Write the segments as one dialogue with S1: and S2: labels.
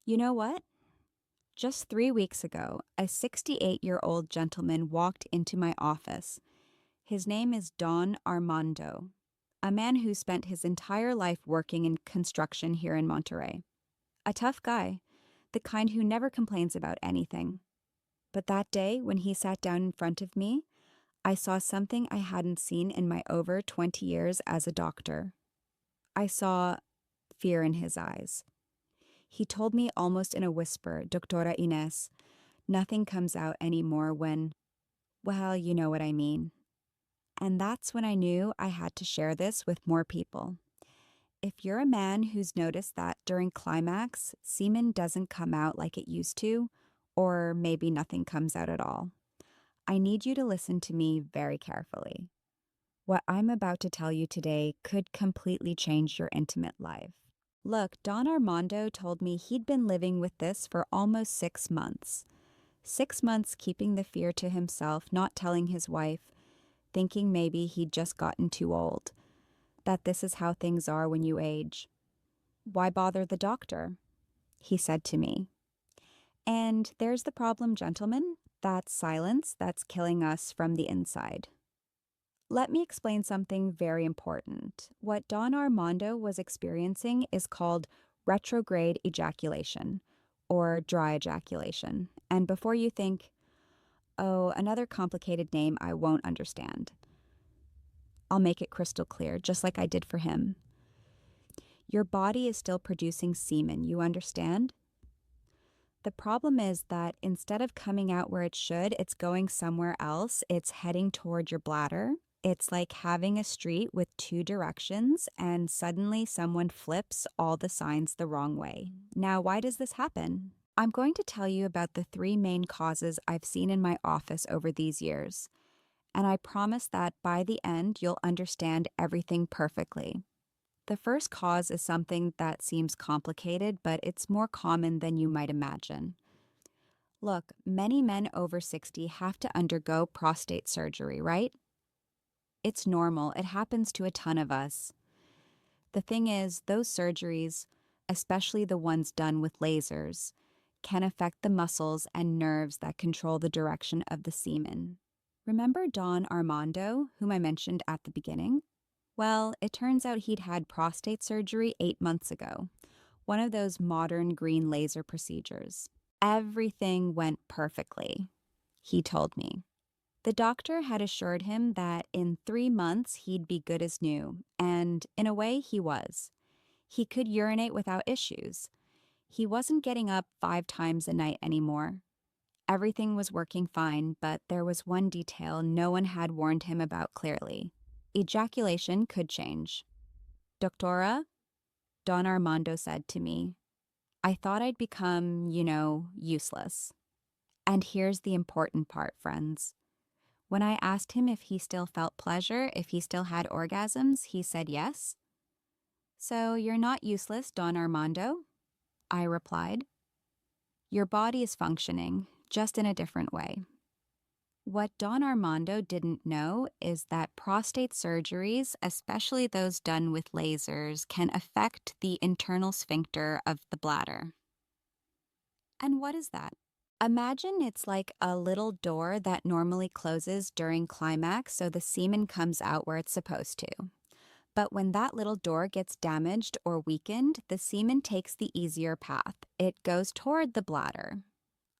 S1: You know what? Just 3 weeks ago, a 68-year-old gentleman walked into my office. His name is Don Armando, a man who spent his entire life working in construction here in Monterrey. A tough guy, the kind who never complains about anything. But that day, when he sat down in front of me, I saw something I hadn't seen in my over 20 years as a doctor. I saw fear in his eyes. He told me almost in a whisper, Doctora Inés, nothing comes out anymore when, well, you know what I mean. And that's when I knew I had to share this with more people. If you're a man who's noticed that during climax, semen doesn't come out like it used to, or maybe nothing comes out at all, I need you to listen to me very carefully. What I'm about to tell you today could completely change your intimate life. Look, Don Armando told me he'd been living with this for almost 6 months. 6 months keeping the fear to himself, not telling his wife, thinking maybe he'd just gotten too old, that this is how things are when you age. Why bother the doctor? He said to me. And there's the problem, gentlemen. That's silence that's killing us from the inside. Let me explain something very important. What Don Armando was experiencing is called retrograde ejaculation, or dry ejaculation. And before you think, oh, another complicated name I won't understand, I'll make it crystal clear, just like I did for him. Your body is still producing semen, you understand? The problem is that instead of coming out where it should, it's going somewhere else. It's heading toward your bladder. It's like having a street with 2 directions and suddenly someone flips all the signs the wrong way. Now, why does this happen? I'm going to tell you about the 3 main causes I've seen in my office over these years. And I promise that by the end, you'll understand everything perfectly. The first cause is something that seems complicated, but it's more common than you might imagine. Look, many men over 60 have to undergo prostate surgery, right? It's normal. It happens to a ton of us. The thing is, those surgeries, especially the ones done with lasers, can affect the muscles and nerves that control the direction of the semen. Remember Don Armando, whom I mentioned at the beginning? Well, it turns out he'd had prostate surgery 8 months ago, one of those modern green laser procedures. Everything went perfectly, he told me. The doctor had assured him that in 3 months he'd be good as new, and in a way he was. He could urinate without issues. He wasn't getting up 5 times a night anymore. Everything was working fine, but there was one detail no one had warned him about clearly. Ejaculation could change. Doctora, Don Armando said to me, I thought I'd become, useless. And here's the important part, friends. When I asked him if he still felt pleasure, if he still had orgasms, he said yes. So you're not useless, Don Armando? I replied. Your body is functioning, just in a different way. What Don Armando didn't know is that prostate surgeries, especially those done with lasers, can affect the internal sphincter of the bladder. And what is that? Imagine it's like a little door that normally closes during climax so the semen comes out where it's supposed to. But when that little door gets damaged or weakened, the semen takes the easier path. It goes toward the bladder.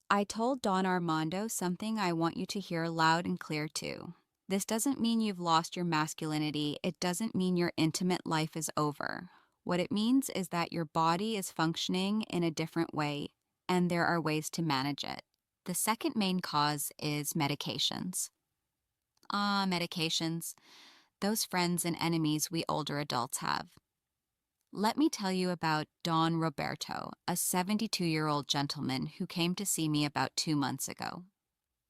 S1: I told Don Armando something I want you to hear loud and clear too. This doesn't mean you've lost your masculinity. It doesn't mean your intimate life is over. What it means is that your body is functioning in a different way, and there are ways to manage it. The second main cause is medications. Medications. Those friends and enemies we older adults have. Let me tell you about Don Roberto, a 72-year-old gentleman who came to see me about 2 months ago.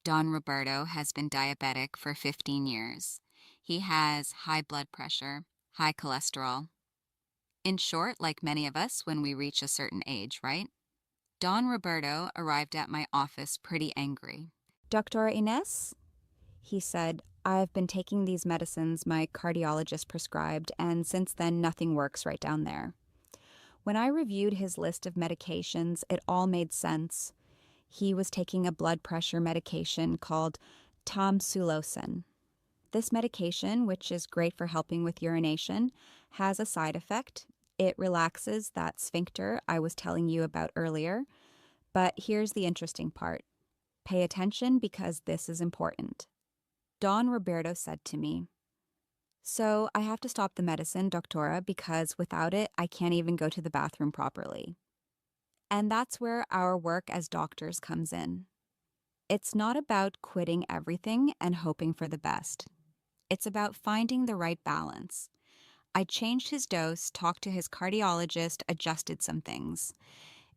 S1: Don Roberto has been diabetic for 15 years. He has high blood pressure, high cholesterol. In short, like many of us when we reach a certain age, right? Don Roberto arrived at my office pretty angry. Dr. Inés, he said, I've been taking these medicines my cardiologist prescribed, and since then nothing works right down there. When I reviewed his list of medications, it all made sense. He was taking a blood pressure medication called tamsulosin. This medication, which is great for helping with urination, has a side effect. It relaxes that sphincter I was telling you about earlier. But here's the interesting part. Pay attention because this is important. Don Roberto said to me, "So I have to stop the medicine, doctora, because without it, I can't even go to the bathroom properly." And that's where our work as doctors comes in. It's not about quitting everything and hoping for the best. It's about finding the right balance. I changed his dose, talked to his cardiologist, adjusted some things.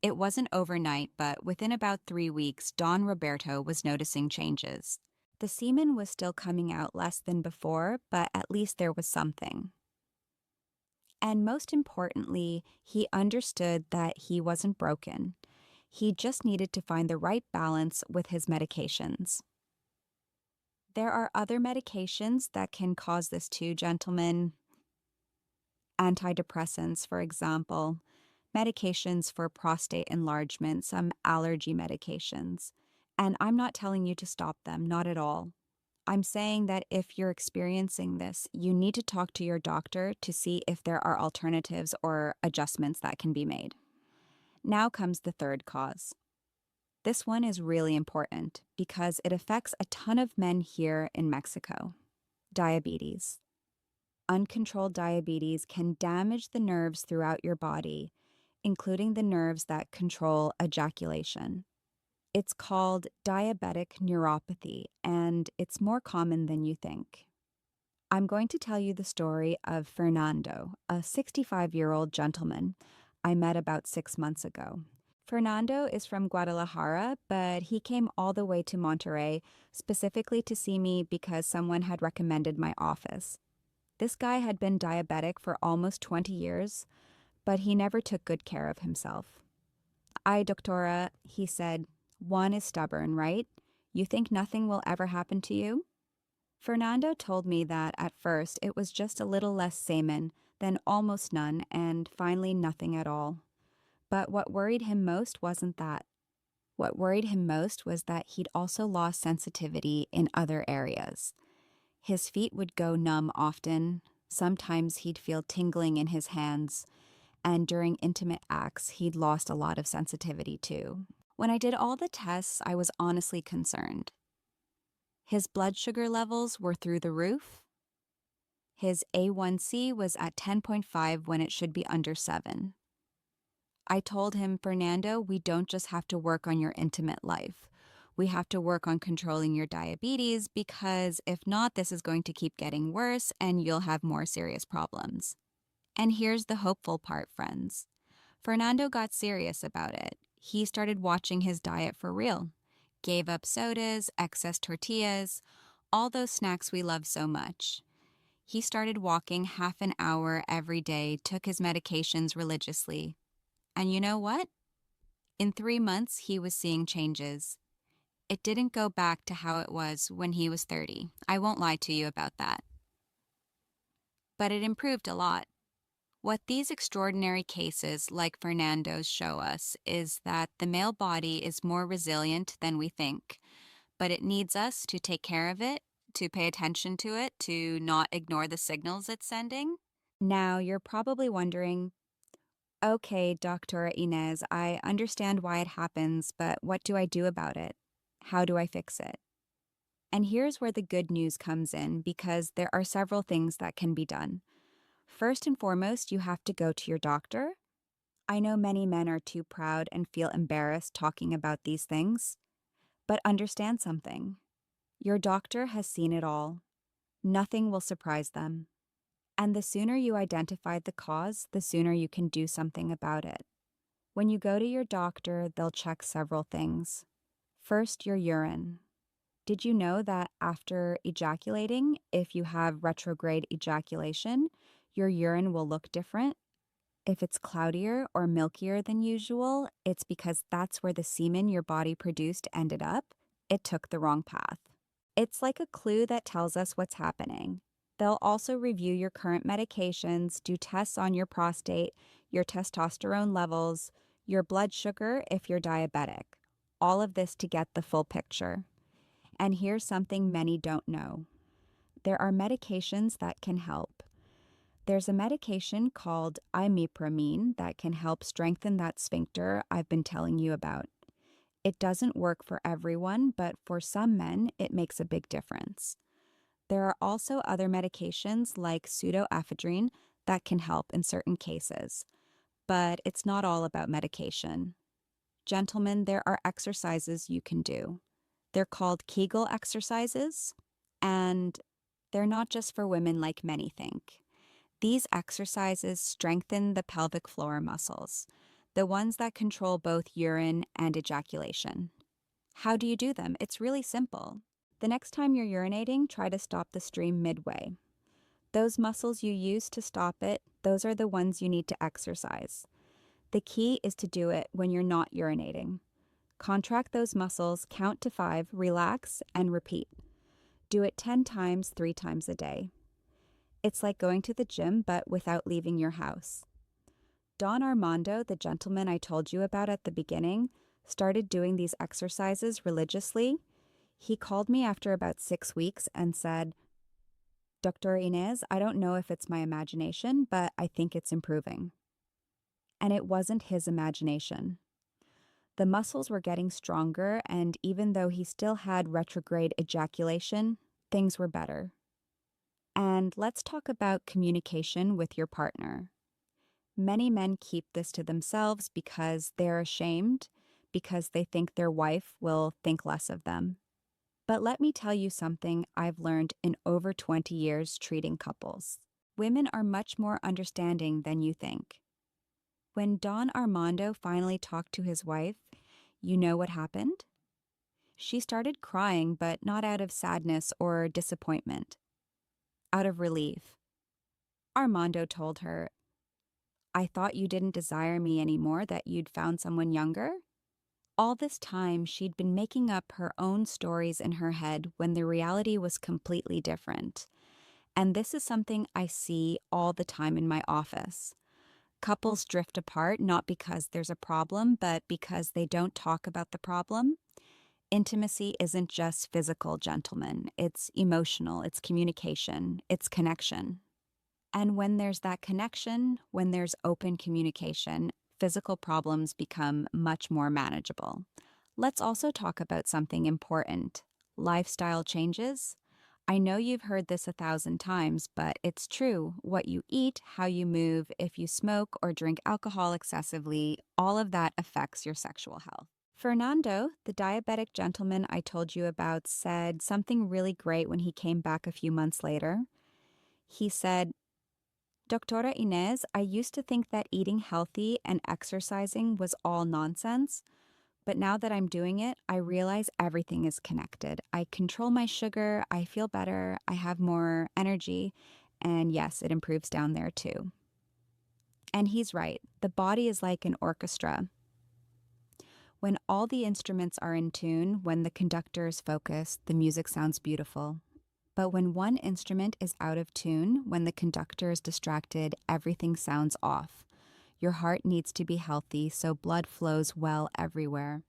S1: It wasn't overnight, but within about 3 weeks, Don Roberto was noticing changes. The semen was still coming out less than before, but at least there was something. And most importantly, he understood that he wasn't broken. He just needed to find the right balance with his medications. There are other medications that can cause this too, gentlemen. Antidepressants, for example, medications for prostate enlargement, some allergy medications. And I'm not telling you to stop them, not at all. I'm saying that if you're experiencing this, you need to talk to your doctor to see if there are alternatives or adjustments that can be made. Now comes the third cause. This one is really important because it affects a ton of men here in Mexico. Diabetes. Uncontrolled diabetes can damage the nerves throughout your body, including the nerves that control ejaculation. It's called diabetic neuropathy, and it's more common than you think. I'm going to tell you the story of Fernando, a 65-year-old gentleman I met about 6 months ago. Fernando is from Guadalajara, but he came all the way to Monterrey specifically to see me because someone had recommended my office. This guy had been diabetic for almost 20 years, but he never took good care of himself. "Ay, doctora," he said, "one is stubborn, right? You think nothing will ever happen to you?" Fernando told me that at first it was just a little less semen, then almost none, and finally nothing at all. But what worried him most wasn't that. What worried him most was that he'd also lost sensitivity in other areas. His feet would go numb often, sometimes he'd feel tingling in his hands, and during intimate acts, he'd lost a lot of sensitivity too. When I did all the tests, I was honestly concerned. His blood sugar levels were through the roof. His A1C was at 10.5 when it should be under 7. I told him, "Fernando, we don't just have to work on your intimate life. We have to work on controlling your diabetes because if not, this is going to keep getting worse and you'll have more serious problems." And here's the hopeful part, friends. Fernando got serious about it. He started watching his diet for real. Gave up sodas, excess tortillas, all those snacks we love so much. He started walking half an hour every day, took his medications religiously. And you know what? In 3 months, he was seeing changes. It didn't go back to how it was when he was 30. I won't lie to you about that. But it improved a lot. What these extraordinary cases like Fernando's show us is that the male body is more resilient than we think, but it needs us to take care of it, to pay attention to it, to not ignore the signals it's sending. Now, you're probably wondering, "Okay, Dr. Inés, I understand why it happens, but what do I do about it? How do I fix it?" And here's where the good news comes in because there are several things that can be done. First and foremost, you have to go to your doctor. I know many men are too proud and feel embarrassed talking about these things, but understand something. Your doctor has seen it all. Nothing will surprise them. And the sooner you identify the cause, the sooner you can do something about it. When you go to your doctor, they'll check several things. First, your urine. Did you know that after ejaculating, if you have retrograde ejaculation, your urine will look different? If it's cloudier or milkier than usual, it's because that's where the semen your body produced ended up. It took the wrong path. It's like a clue that tells us what's happening. They'll also review your current medications, do tests on your prostate, your testosterone levels, your blood sugar if you're diabetic. All of this to get the full picture. And here's something many don't know. There are medications that can help. There's a medication called imipramine that can help strengthen that sphincter I've been telling you about. It doesn't work for everyone, but for some men, it makes a big difference. There are also other medications like pseudoephedrine that can help in certain cases, but it's not all about medication. Gentlemen, there are exercises you can do. They're called Kegel exercises, and they're not just for women like many think. These exercises strengthen the pelvic floor muscles, the ones that control both urine and ejaculation. How do you do them? It's really simple. The next time you're urinating, try to stop the stream midway. Those muscles you use to stop it, those are the ones you need to exercise. The key is to do it when you're not urinating. Contract those muscles, count to 5, relax, and repeat. Do it 10 times, 3 times a day. It's like going to the gym, but without leaving your house. Don Armando, the gentleman I told you about at the beginning, started doing these exercises religiously. He called me after about 6 weeks and said, "Dr. Inés, I don't know if it's my imagination, but I think it's improving." And it wasn't his imagination. The muscles were getting stronger, and even though he still had retrograde ejaculation, things were better. And let's talk about communication with your partner. Many men keep this to themselves because they're ashamed, because they think their wife will think less of them. But let me tell you something I've learned in over 20 years treating couples. Women are much more understanding than you think. When Don Armando finally talked to his wife, you know what happened? She started crying, but not out of sadness or disappointment, out of relief. Armando told her, "I thought you didn't desire me anymore, that you'd found someone younger?" All this time, she'd been making up her own stories in her head when the reality was completely different. And this is something I see all the time in my office. Couples drift apart not because there's a problem, but because they don't talk about the problem. Intimacy isn't just physical, gentlemen. It's emotional, it's communication, it's connection. And when there's that connection, when there's open communication, physical problems become much more manageable. Let's also talk about something important: lifestyle changes. I know you've heard this 1,000 times, but it's true. What you eat, how you move, if you smoke or drink alcohol excessively, all of that affects your sexual health. Fernando, the diabetic gentleman I told you about, said something really great when he came back a few months later. He said, "Doctora Inés, I used to think that eating healthy and exercising was all nonsense, but now that I'm doing it, I realize everything is connected. I control my sugar, I feel better, I have more energy, and yes, it improves down there too." And he's right. The body is like an orchestra. When all the instruments are in tune, when the conductor is focused, the music sounds beautiful. But when one instrument is out of tune, when the conductor is distracted, everything sounds off. Your heart needs to be healthy so blood flows well everywhere.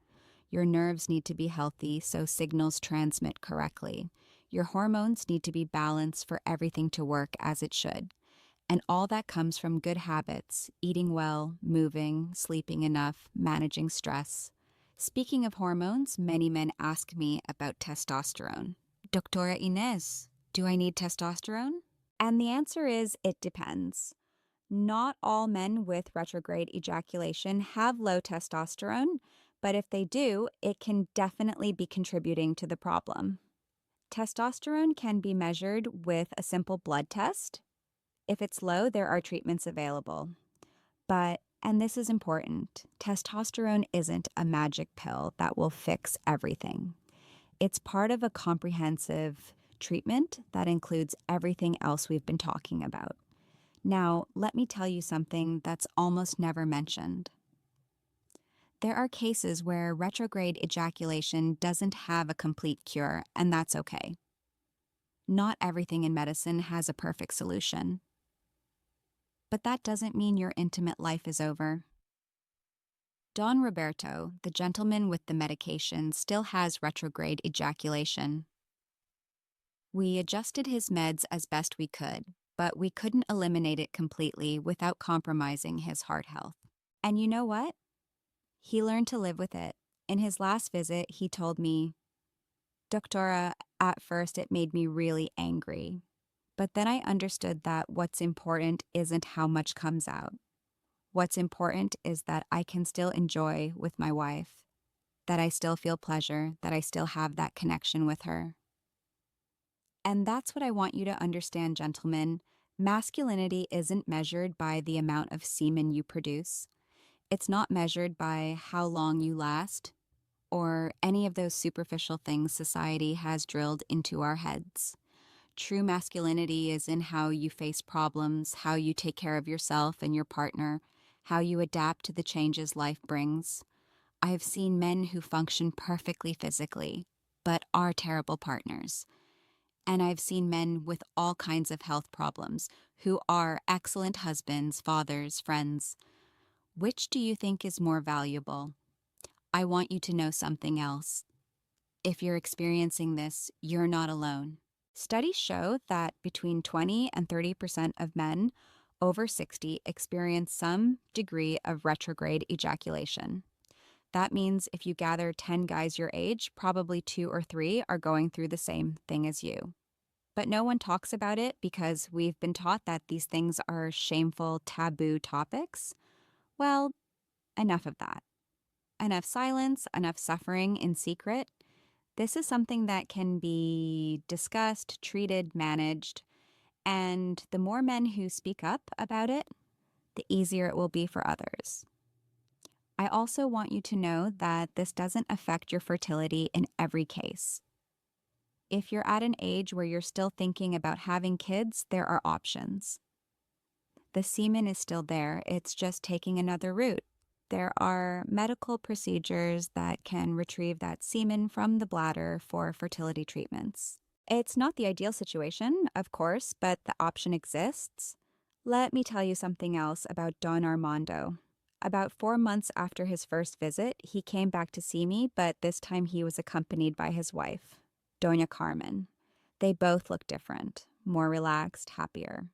S1: Your nerves need to be healthy so signals transmit correctly. Your hormones need to be balanced for everything to work as it should. And all that comes from good habits: eating well, moving, sleeping enough, managing stress. Speaking of hormones, many men ask me about testosterone. "Doctora Inés, do I need testosterone?" And the answer is, it depends. Not all men with retrograde ejaculation have low testosterone, but if they do, it can definitely be contributing to the problem. Testosterone can be measured with a simple blood test. If it's low, there are treatments available. But, and this is important, testosterone isn't a magic pill that will fix everything. It's part of a comprehensive treatment that includes everything else we've been talking about. Now, let me tell you something that's almost never mentioned. There are cases where retrograde ejaculation doesn't have a complete cure, and that's okay. Not everything in medicine has a perfect solution. But that doesn't mean your intimate life is over. Don Roberto, the gentleman with the medication, still has retrograde ejaculation. We adjusted his meds as best we could, but we couldn't eliminate it completely without compromising his heart health. And you know what? He learned to live with it. In his last visit, he told me, "Doctora, at first it made me really angry. But then I understood that what's important isn't how much comes out. What's important is that I can still enjoy with my wife, that I still feel pleasure, that I still have that connection with her." And that's what I want you to understand, gentlemen. Masculinity isn't measured by the amount of semen you produce. It's not measured by how long you last or any of those superficial things society has drilled into our heads. True masculinity is in how you face problems, how you take care of yourself and your partner, how you adapt to the changes life brings. I have seen men who function perfectly physically, but are terrible partners. And I've seen men with all kinds of health problems who are excellent husbands, fathers, friends. Which do you think is more valuable? I want you to know something else. If you're experiencing this, you're not alone. Studies show that between 20 and 30% of men over 60 experience some degree of retrograde ejaculation. That means if you gather 10 guys your age, probably 2 or 3 are going through the same thing as you. But no one talks about it because we've been taught that these things are shameful, taboo topics. Well, enough of that. Enough silence, enough suffering in secret. This is something that can be discussed, treated, managed, and the more men who speak up about it, the easier it will be for others. I also want you to know that this doesn't affect your fertility in every case. If you're at an age where you're still thinking about having kids, there are options. The semen is still there, it's just taking another route. There are medical procedures that can retrieve that semen from the bladder for fertility treatments. It's not the ideal situation, of course, but the option exists. Let me tell you something else about Don Armando. About 4 months after his first visit, he came back to see me, but this time he was accompanied by his wife, Doña Carmen. They both looked different, more relaxed, happier.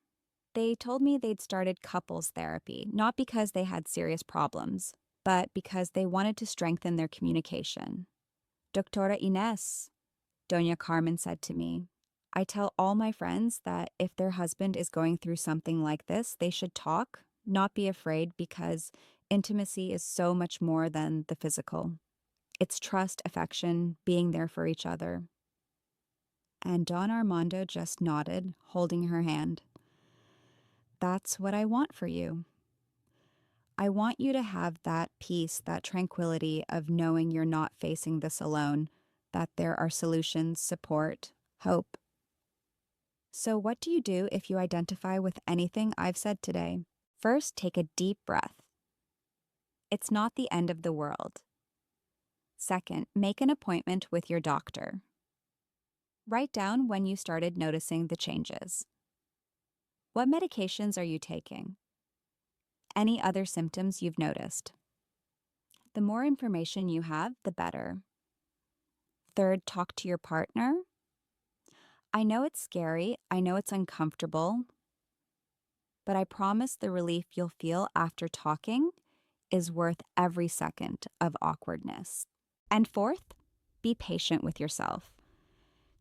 S1: They told me they'd started couples therapy, not because they had serious problems, but because they wanted to strengthen their communication. "Doctora Inés," Doña Carmen said to me, "I tell all my friends that if their husband is going through something like this, they should talk, not be afraid, because intimacy is so much more than the physical. It's trust, affection, being there for each other." And Don Armando just nodded, holding her hand. That's what I want for you. I want you to have that peace, that tranquility of knowing you're not facing this alone, that there are solutions, support, hope. So what do you do if you identify with anything I've said today? First, take a deep breath. It's not the end of the world. Second, make an appointment with your doctor. Write down when you started noticing the changes. What medications are you taking? Any other symptoms you've noticed? The more information you have, the better. Third, talk to your partner. I know it's scary, I know it's uncomfortable, but I promise the relief you'll feel after talking is worth every second of awkwardness. And fourth, be patient with yourself.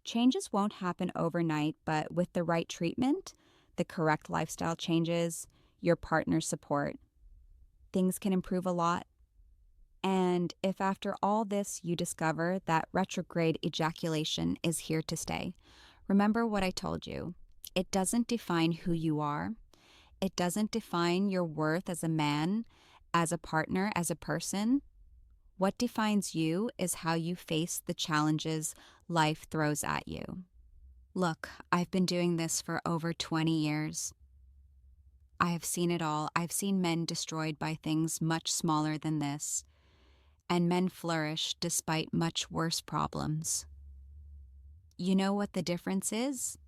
S1: Changes won't happen overnight, but with the right treatment, the correct lifestyle changes, your partner's support, things can improve a lot. And if after all this you discover that retrograde ejaculation is here to stay, remember what I told you. It doesn't define who you are. It doesn't define your worth as a man, as a partner, as a person. What defines you is how you face the challenges life throws at you. Look, I've been doing this for over 20 years. I have seen it all. I've seen men destroyed by things much smaller than this, and men flourish despite much worse problems. You know what the difference is?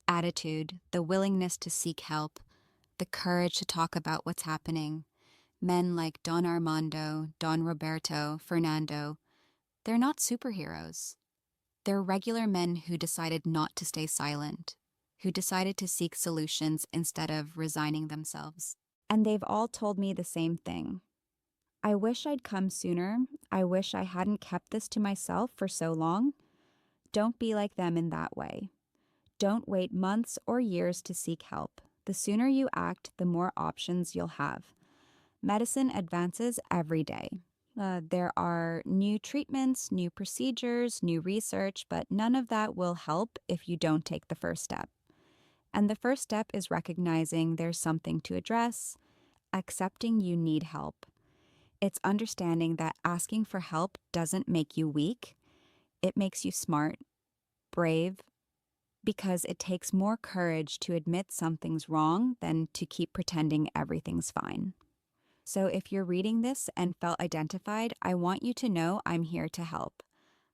S1: attitude, the willingness to seek help, the courage to talk about what's happening. Men like Don Armando, Don Roberto, Fernando, they're not superheroes. They're regular men who decided not to stay silent, who decided to seek solutions instead of resigning themselves. And they've all told me the same thing. I wish I'd come sooner. I wish I hadn't kept this to myself for so long. Don't be like them in that way. Don't wait months or years to seek help. The sooner you act, the more options you'll have. Medicine advances every day. There are new treatments, new procedures, new research, but none of that will help if you don't take the first step. And the first step is recognizing there's something to address, accepting you need help. It's understanding that asking for help doesn't make you weak. It makes you smart, brave, because it takes more courage to admit something's wrong than to keep pretending everything's fine. So if you're reading this and felt identified, I want you to know I'm here to help.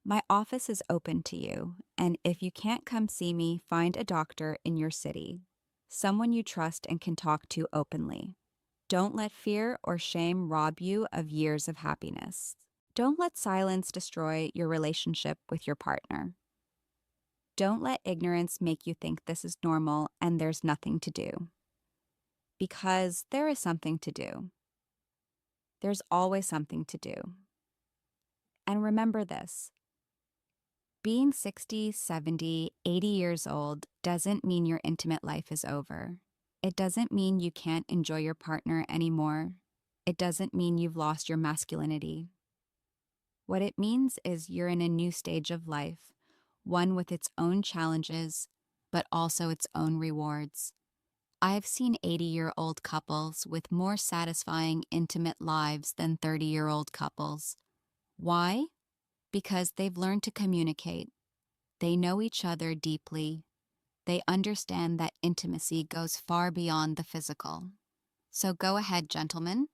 S1: My office is open to you, and if you can't come see me, find a doctor in your city, someone you trust and can talk to openly. Don't let fear or shame rob you of years of happiness. Don't let silence destroy your relationship with your partner. Don't let ignorance make you think this is normal and there's nothing to do. Because there is something to do. There's always something to do. And remember this. Being 60, 70, 80 years old doesn't mean your intimate life is over. It doesn't mean you can't enjoy your partner anymore. It doesn't mean you've lost your masculinity. What it means is you're in a new stage of life, one with its own challenges, but also its own rewards. I've seen 80-year-old couples with more satisfying, intimate lives than 30-year-old couples. Why? Because they've learned to communicate. They know each other deeply. They understand that intimacy goes far beyond the physical. So go ahead, gentlemen.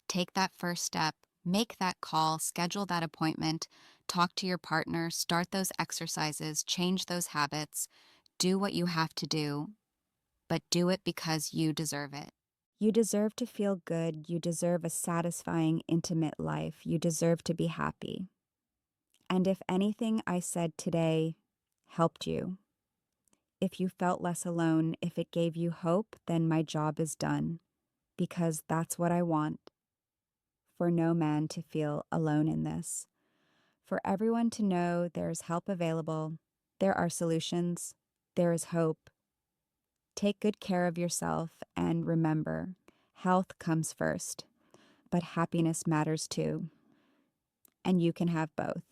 S1: Take that first step. Make that call. Schedule that appointment. Talk to your partner. Start those exercises. Change those habits. Do what you have to do. But do it because you deserve it. You deserve to feel good. You deserve a satisfying, intimate life. You deserve to be happy. And if anything I said today helped you, if you felt less alone, if it gave you hope, then my job is done. Because that's what I want. For no man to feel alone in this. For everyone to know there's help available, there are solutions, there is hope. Take good care of yourself and remember, health comes first, but happiness matters too. And you can have both.